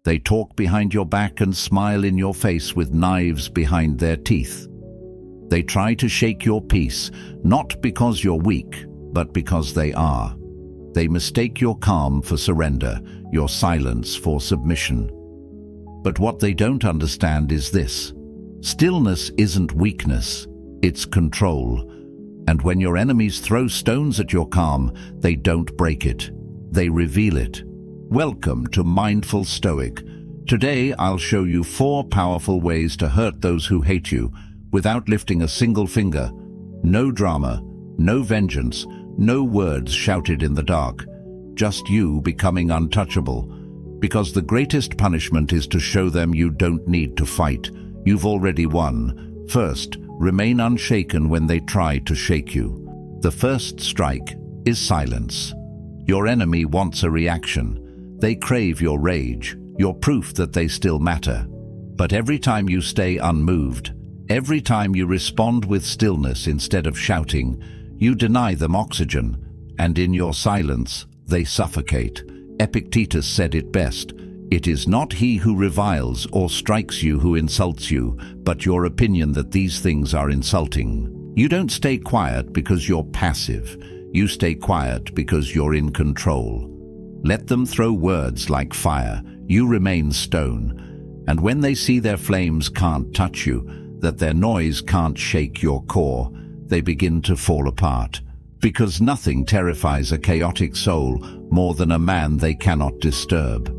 They talk behind your back and smile in your face with knives behind their teeth. They try to shake your peace, not because you're weak, but because they are. They mistake your calm for surrender, your silence for submission. But what they don't understand is this: stillness isn't weakness, it's control. And when your enemies throw stones at your calm, they don't break it, they reveal it. Welcome to Mindful Stoic. Today I'll show you 4 powerful ways to hurt those who hate you without lifting a single finger. No drama, no vengeance, no words shouted in the dark. Just you becoming untouchable. Because the greatest punishment is to show them you don't need to fight. You've already won. First, remain unshaken when they try to shake you. The first strike is silence. Your enemy wants a reaction. They crave your rage, your proof that they still matter. But every time you stay unmoved, every time you respond with stillness instead of shouting, you deny them oxygen, and in your silence, they suffocate. Epictetus said it best: "It is not he who reviles or strikes you who insults you, but your opinion that these things are insulting." You don't stay quiet because you're passive. You stay quiet because you're in control. Let them throw words like fire. You remain stone. And when they see their flames can't touch you, that their noise can't shake your core, they begin to fall apart. Because nothing terrifies a chaotic soul more than a man they cannot disturb.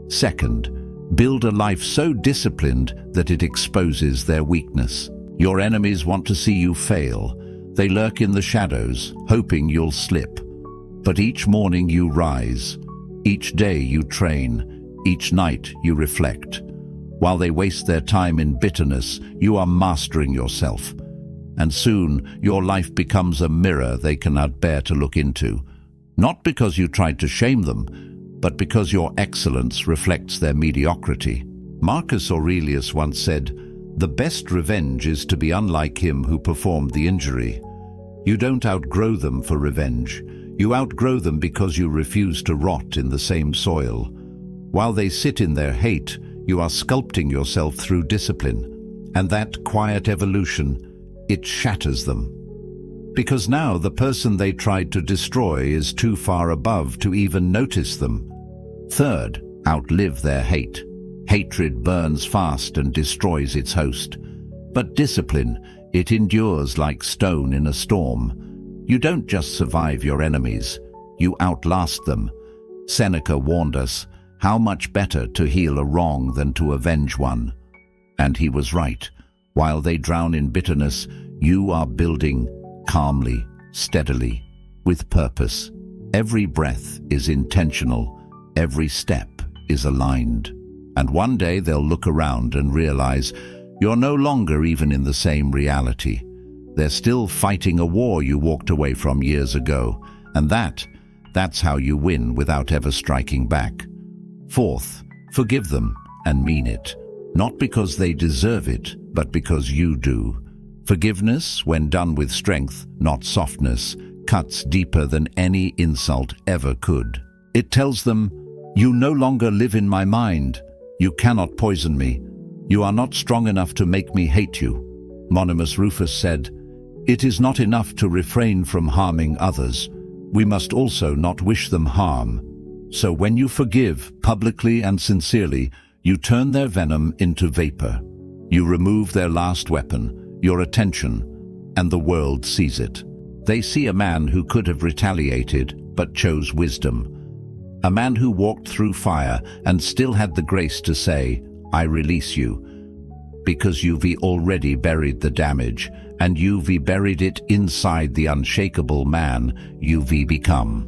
Second, build a life so disciplined that it exposes their weakness. Your enemies want to see you fail. They lurk in the shadows, hoping you'll slip. But each morning you rise. Each day you train. Each night you reflect. While they waste their time in bitterness, you are mastering yourself. And soon your life becomes a mirror they cannot bear to look into. Not because you tried to shame them, but because your excellence reflects their mediocrity. Marcus Aurelius once said, "The best revenge is to be unlike him who performed the injury." You don't outgrow them for revenge. You outgrow them because you refuse to rot in the same soil. While they sit in their hate, you are sculpting yourself through discipline. And that quiet evolution, it shatters them. Because now the person they tried to destroy is too far above to even notice them. Third, outlive their hate. Hatred burns fast and destroys its host. But discipline, it endures like stone in a storm. You don't just survive your enemies, you outlast them. Seneca warned us, how much better to heal a wrong than to avenge one. And he was right. While they drown in bitterness, you are building calmly, steadily, with purpose. Every breath is intentional, every step is aligned. And one day they'll look around and realize you're no longer even in the same reality. They're still fighting a war you walked away from years ago, and that's how you win without ever striking back. Fourth, forgive them and mean it. Not because they deserve it, but because you do. Forgiveness, when done with strength, not softness, cuts deeper than any insult ever could. It tells them, you no longer live in my mind. You cannot poison me. You are not strong enough to make me hate you. Marcus Aurelius said, "It is not enough to refrain from harming others. We must also not wish them harm." So when you forgive publicly and sincerely, you turn their venom into vapor. You remove their last weapon, your attention, and the world sees it. They see a man who could have retaliated but chose wisdom. A man who walked through fire and still had the grace to say, "I release you," because you've already buried the damage, and you've buried it inside the unshakable man you've become.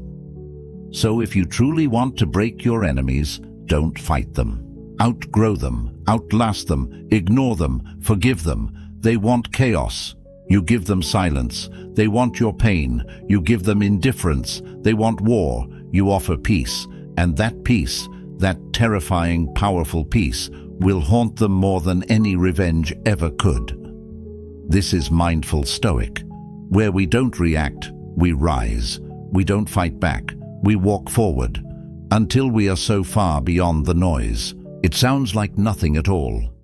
So if you truly want to break your enemies, don't fight them. Outgrow them, outlast them, ignore them, forgive them. They want chaos. You give them silence. They want your pain. You give them indifference. They want war. You offer peace. And that peace, that terrifying, powerful peace, will haunt them more than any revenge ever could. This is Mindful Stoic, where we don't react, we rise. We don't fight back, we walk forward, until we are so far beyond the noise, It sounds like nothing at all.